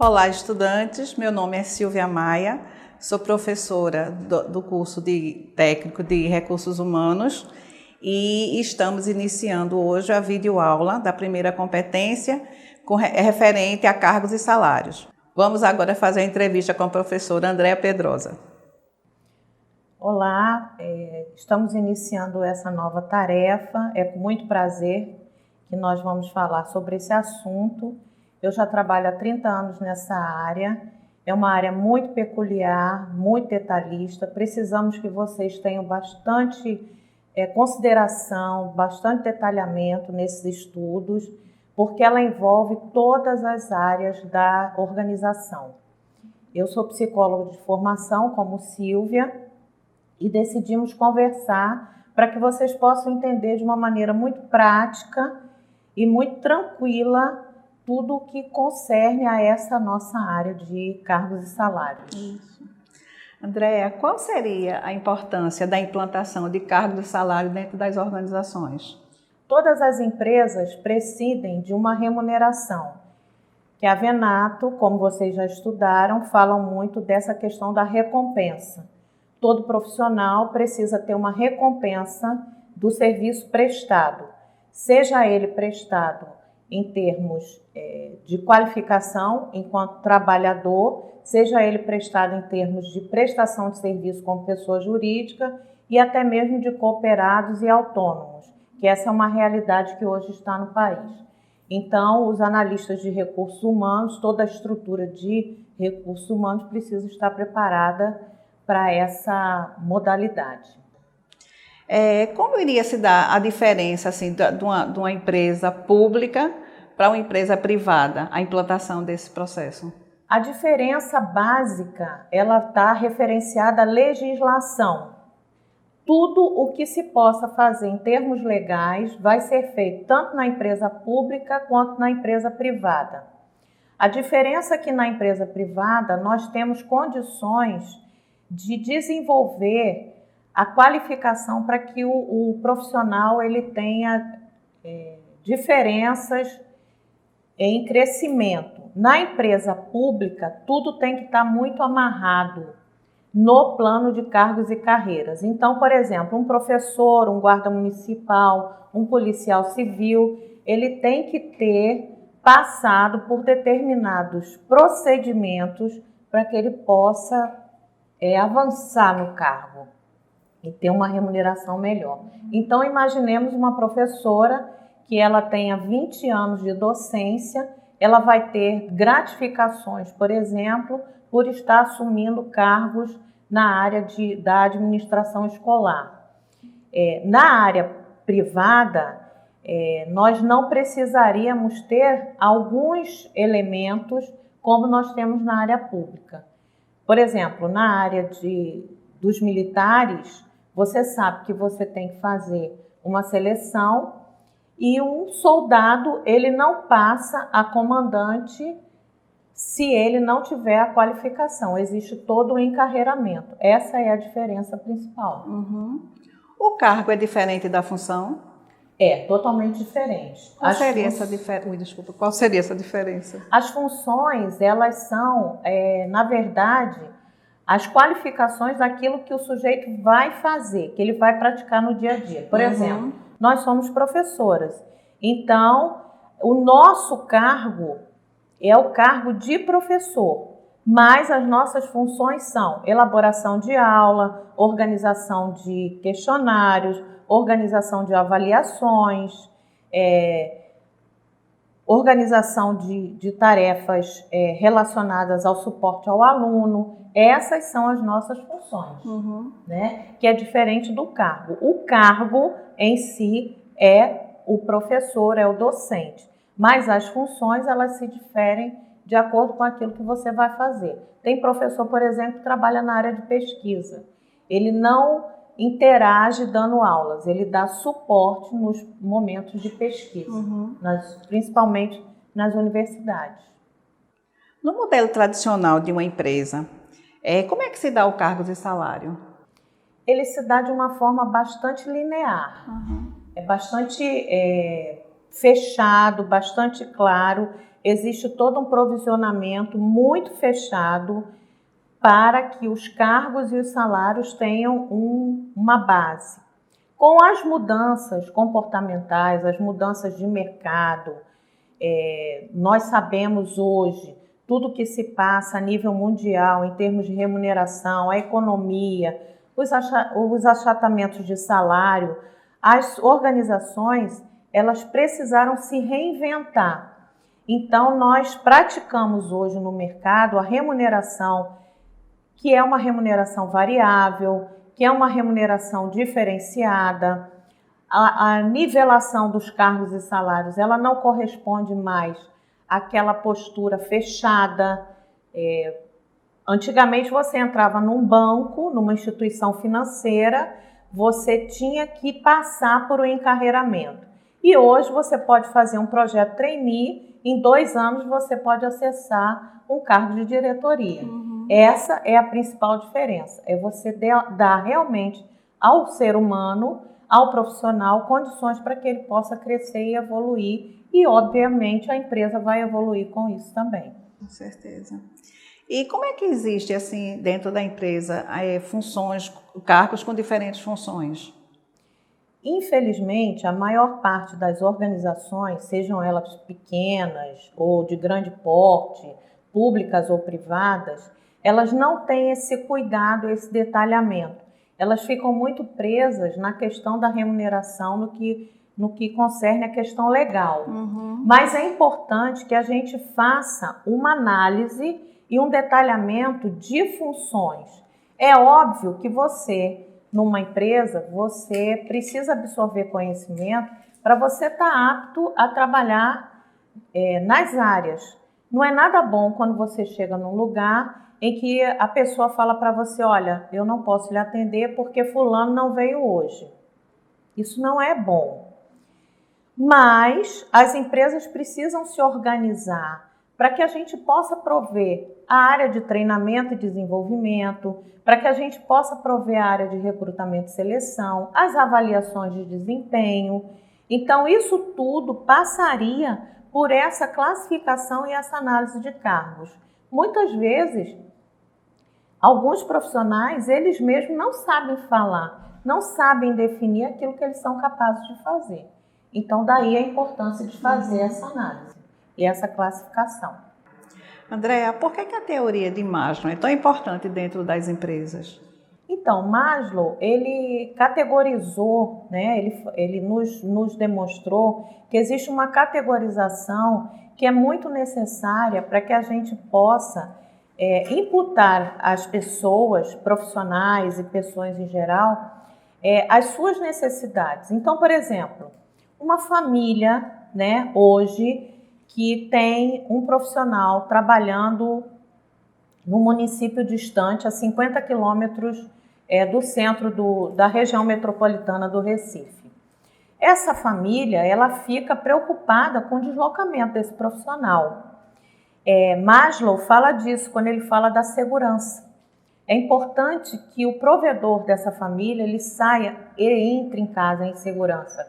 Olá, estudantes. Meu nome é Silvia Maia, sou professora do curso de técnico de recursos humanos e estamos iniciando hoje a videoaula da primeira competência referente a cargos e salários. Vamos agora fazer a entrevista com a professora Andréa Pedrosa. Olá, estamos iniciando essa nova tarefa. É com muito prazer que nós vamos falar sobre esse assunto. Eu já trabalho há 30 anos nessa área. É uma área muito peculiar, muito detalhista. Precisamos que vocês tenham bastante consideração, bastante detalhamento nesses estudos, porque ela envolve todas as áreas da organização. Eu sou psicóloga de formação, como Silvia, e decidimos conversar para que vocês possam entender de uma maneira muito prática e muito tranquila tudo o que concerne a essa nossa área de cargos e salários. Isso. Andréa, qual seria a importância da implantação de cargos e salários dentro das organizações? Todas as empresas prescindem de uma remuneração, que a Venato, como vocês já estudaram, falam muito dessa questão da recompensa. Todo profissional precisa ter uma recompensa do serviço prestado, seja ele prestado em termos de qualificação enquanto trabalhador, seja ele prestado em termos de prestação de serviço como pessoa jurídica e até mesmo de cooperados e autônomos, que essa é uma realidade que hoje está no país. Então, os analistas de recursos humanos, toda a estrutura de recursos humanos precisa estar preparada para essa modalidade. Como iria se dar a diferença assim, de uma empresa pública para uma empresa privada, a implantação desse processo? A diferença básica, ela está referenciada à legislação. Tudo o que se possa fazer em termos legais vai ser feito tanto na empresa pública quanto na empresa privada. A diferença é que na empresa privada nós temos condições de desenvolver a qualificação para que o profissional ele tenha diferenças em crescimento. Na empresa pública, tudo tem que estar muito amarrado no plano de cargos e carreiras. Então, por exemplo, um professor, um guarda municipal, um policial civil, ele tem que ter passado por determinados procedimentos para que ele possa avançar no cargo e ter uma remuneração melhor. Então, imaginemos uma professora que ela tenha 20 anos de docência, ela vai ter gratificações, por exemplo, por estar assumindo cargos na área da administração escolar. Na área privada, nós não precisaríamos ter alguns elementos como nós temos na área pública. Por exemplo, na área dos militares, você sabe que você tem que fazer uma seleção e um soldado, ele não passa a comandante se ele não tiver a qualificação. Existe todo o encarreiramento. Essa é a diferença principal. Uhum. O cargo é diferente da função? É, totalmente diferente. Qual seria essa diferença? As funções, elas são, na verdade, as qualificações daquilo que o sujeito vai fazer, que ele vai praticar no dia a dia. Por exemplo, nós somos professoras. Então, o nosso cargo é o cargo de professor, mas as nossas funções são elaboração de aula, organização de questionários, organização de avaliações, organização de tarefas relacionadas ao suporte ao aluno. Essas são as nossas funções, né? Que é diferente do cargo. O cargo em si é o professor, é o docente, mas as funções elas se diferem de acordo com aquilo que você vai fazer. Tem professor, por exemplo, que trabalha na área de pesquisa. Ele não interage dando aulas, ele dá suporte nos momentos de pesquisa, principalmente nas universidades. No modelo tradicional de uma empresa, como é que se dá o cargo e salário? Ele se dá de uma forma bastante linear, é bastante fechado, bastante claro. existe todo um provisionamento muito fechado para que os cargos e os salários tenham uma base. Com as mudanças comportamentais, as mudanças de mercado, nós sabemos hoje tudo que se passa a nível mundial em termos de remuneração, a economia, os achatamentos de salário, as organizações, elas precisaram se reinventar. Então, nós praticamos hoje no mercado a remuneração, que é uma remuneração variável, que é uma remuneração diferenciada. A nivelação dos cargos e salários, ela não corresponde mais àquela postura fechada. Antigamente você entrava num banco, numa instituição financeira, você tinha que passar por um encarreiramento. E hoje você pode fazer um projeto trainee, em 2 anos você pode acessar um cargo de diretoria. Essa é a principal diferença, é você dar realmente ao ser humano, ao profissional, condições para que ele possa crescer e evoluir. E, obviamente, a empresa vai evoluir com isso também. Com certeza. E como é que existe, assim, dentro da empresa, funções, cargos com diferentes funções? Infelizmente, a maior parte das organizações, sejam elas pequenas ou de grande porte, públicas ou privadas, elas não têm esse cuidado, esse detalhamento. Elas ficam muito presas na questão da remuneração, no que concerne a questão legal. Mas é importante que a gente faça uma análise e um detalhamento de funções. É óbvio que você, numa empresa, você precisa absorver conhecimento para você estar apto a trabalhar nas áreas. Não é nada bom quando você chega num lugar em que a pessoa fala para você, olha, eu não posso lhe atender porque fulano não veio hoje. Isso não é bom. Mas as empresas precisam se organizar para que a gente possa prover a área de treinamento e desenvolvimento, para que a gente possa prover a área de recrutamento e seleção, as avaliações de desempenho. Então, isso tudo passaria por essa classificação e essa análise de cargos. Muitas vezes, alguns profissionais, eles mesmos não sabem falar, não sabem definir aquilo que eles são capazes de fazer. Então, daí a importância de fazer essa análise e essa classificação. Andréa, por que a teoria de Maslow é tão importante dentro das empresas? Então, Maslow, ele categorizou, né, ele nos demonstrou que existe uma categorização que é muito necessária para que a gente possa imputar às pessoas, profissionais e pessoas em geral, as suas necessidades. Então, por exemplo, uma família, né, hoje, que tem um profissional trabalhando no município distante, a 50 quilômetros do centro da região metropolitana do Recife. Essa família, ela fica preocupada com o deslocamento desse profissional. Maslow fala disso quando ele fala da segurança. É importante que o provedor dessa família, ele saia e entre em casa em segurança,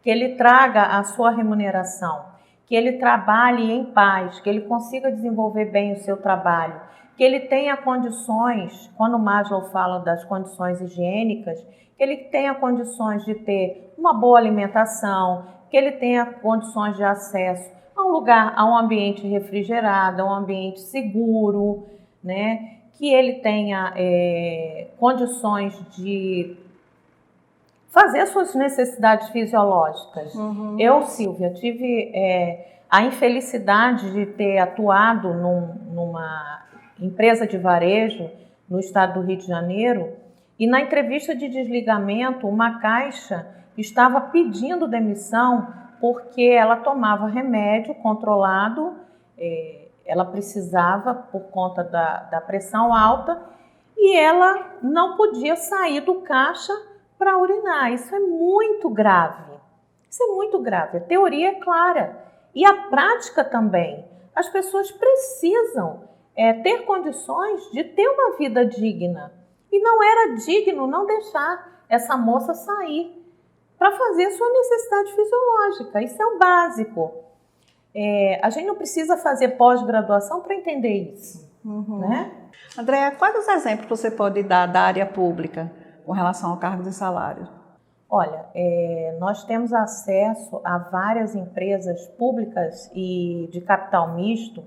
que ele traga a sua remuneração, que ele trabalhe em paz, que ele consiga desenvolver bem o seu trabalho, que ele tenha condições, quando Maslow fala das condições higiênicas, que ele tenha condições de ter uma boa alimentação, que ele tenha condições de acesso a um lugar, a um ambiente refrigerado, a um ambiente seguro, né? Que ele tenha condições de fazer suas necessidades fisiológicas. Eu, Silvia, tive a infelicidade de ter atuado numa empresa de varejo no estado do Rio de Janeiro e na entrevista de desligamento uma caixa estava pedindo demissão porque ela tomava remédio controlado, ela precisava por conta da pressão alta e ela não podia sair do caixa para urinar. Isso é muito grave. Isso é muito grave. A teoria é clara. E a prática também. As pessoas precisam ter condições de ter uma vida digna. E não era digno não deixar essa moça sair para fazer sua necessidade fisiológica. Isso é o básico. A gente não precisa fazer pós-graduação para entender isso, né? Andréa, quais os exemplos você pode dar da área pública com relação ao cargo de salário? Olha, nós temos acesso a várias empresas públicas e de capital misto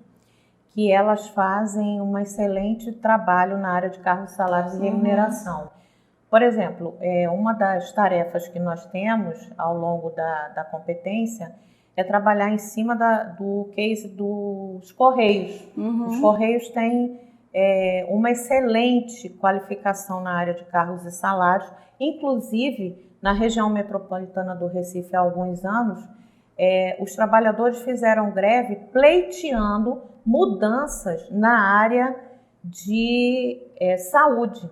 que elas fazem um excelente trabalho na área de cargos, salários e remuneração. Por exemplo, uma das tarefas que nós temos ao longo da competência é trabalhar em cima do case dos Correios. Os Correios têm uma excelente qualificação na área de cargos e salários, inclusive na região metropolitana do Recife há alguns anos, os trabalhadores fizeram greve pleiteando mudanças na área de saúde,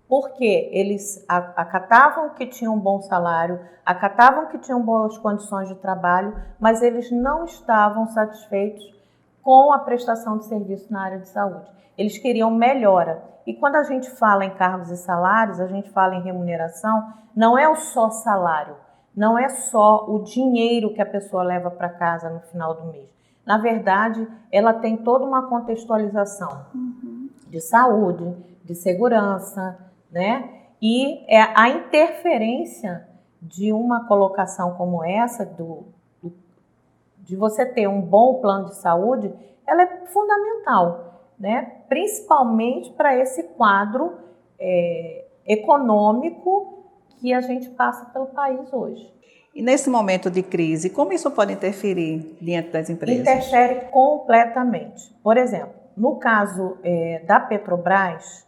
porque eles acatavam que tinham um bom salário, acatavam que tinham boas condições de trabalho, mas eles não estavam satisfeitos com a prestação de serviço na área de saúde. Eles queriam melhora. E quando a gente fala em cargos e salários, a gente fala em remuneração, não é o só salário, não é só o dinheiro que a pessoa leva para casa no final do mês. Na verdade, ela tem toda uma contextualização de saúde, de segurança, né? E a interferência de uma colocação como essa, de você ter um bom plano de saúde, ela é fundamental, né? Principalmente para esse quadro econômico que a gente passa pelo país hoje. E nesse momento de crise, como isso pode interferir diante das empresas? Interfere completamente. Por exemplo, no caso da Petrobras,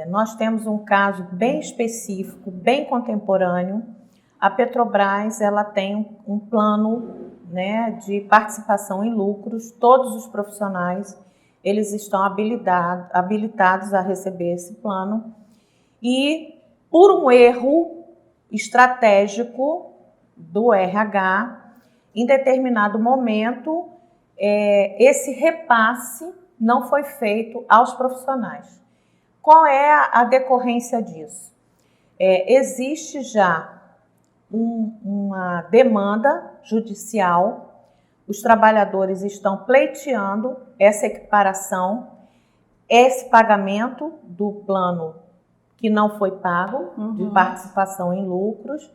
nós temos um caso bem específico, bem contemporâneo. A Petrobras ela tem um plano, né, de participação em lucros. Todos os profissionais eles estão habilitados a receber esse plano. E por um erro estratégico do RH, em determinado momento, esse repasse não foi feito aos profissionais. Qual é a decorrência disso? Existe já uma demanda judicial, os trabalhadores estão pleiteando essa equiparação, esse pagamento do plano que não foi pago, de participação em lucros,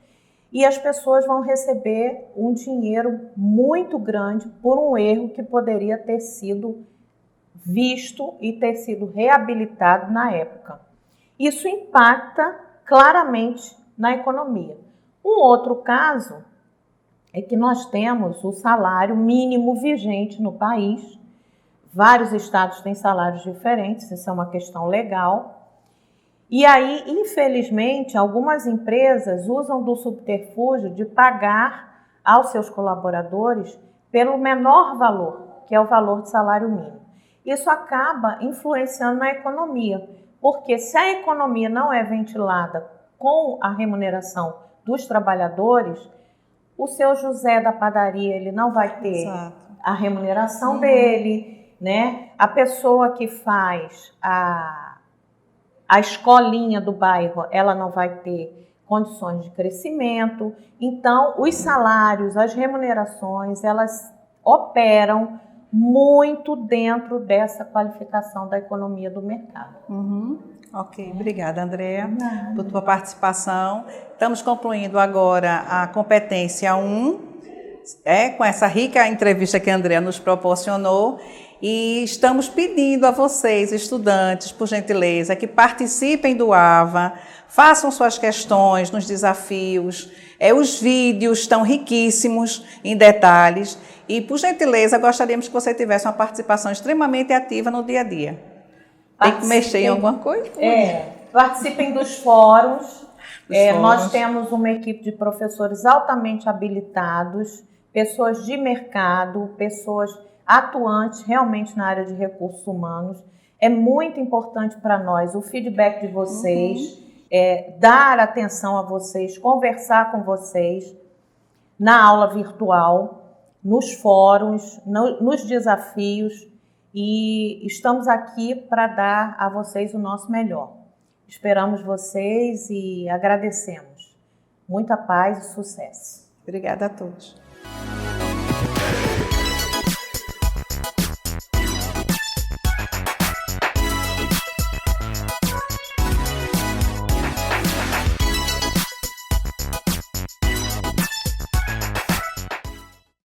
e as pessoas vão receber um dinheiro muito grande por um erro que poderia ter sido visto e ter sido reabilitado na época. Isso impacta claramente na economia. Um outro caso é que nós temos o salário mínimo vigente no país. Vários estados têm salários diferentes, isso é uma questão legal. E aí, infelizmente, algumas empresas usam do subterfúgio de pagar aos seus colaboradores pelo menor valor, que é o valor de salário mínimo. Isso acaba influenciando na economia, porque se a economia não é ventilada com a remuneração dos trabalhadores, o seu José da padaria ele não vai ter a remuneração dele, né? A pessoa que faz a escolinha do bairro, ela não vai ter condições de crescimento. Então, os salários, as remunerações, elas operam muito dentro dessa qualificação da economia do mercado. Ok, obrigada, Andréa, por tua participação. Estamos concluindo agora a competência 1, com essa rica entrevista que a Andréa nos proporcionou. E estamos pedindo a vocês, estudantes, por gentileza, que participem do AVA, façam suas questões nos desafios. Os vídeos estão riquíssimos em detalhes. E, por gentileza, gostaríamos que você tivesse uma participação extremamente ativa no dia a dia. Tem que mexer em alguma coisa? Participem dos fóruns. Nós temos uma equipe de professores altamente habilitados, pessoas de mercado, pessoas atuantes realmente na área de recursos humanos. É muito importante para nós o feedback de vocês, dar atenção a vocês, conversar com vocês na aula virtual, nos fóruns, nos desafios, e estamos aqui para dar a vocês o nosso melhor. Esperamos vocês e agradecemos. Muita paz e sucesso. Obrigada a todos.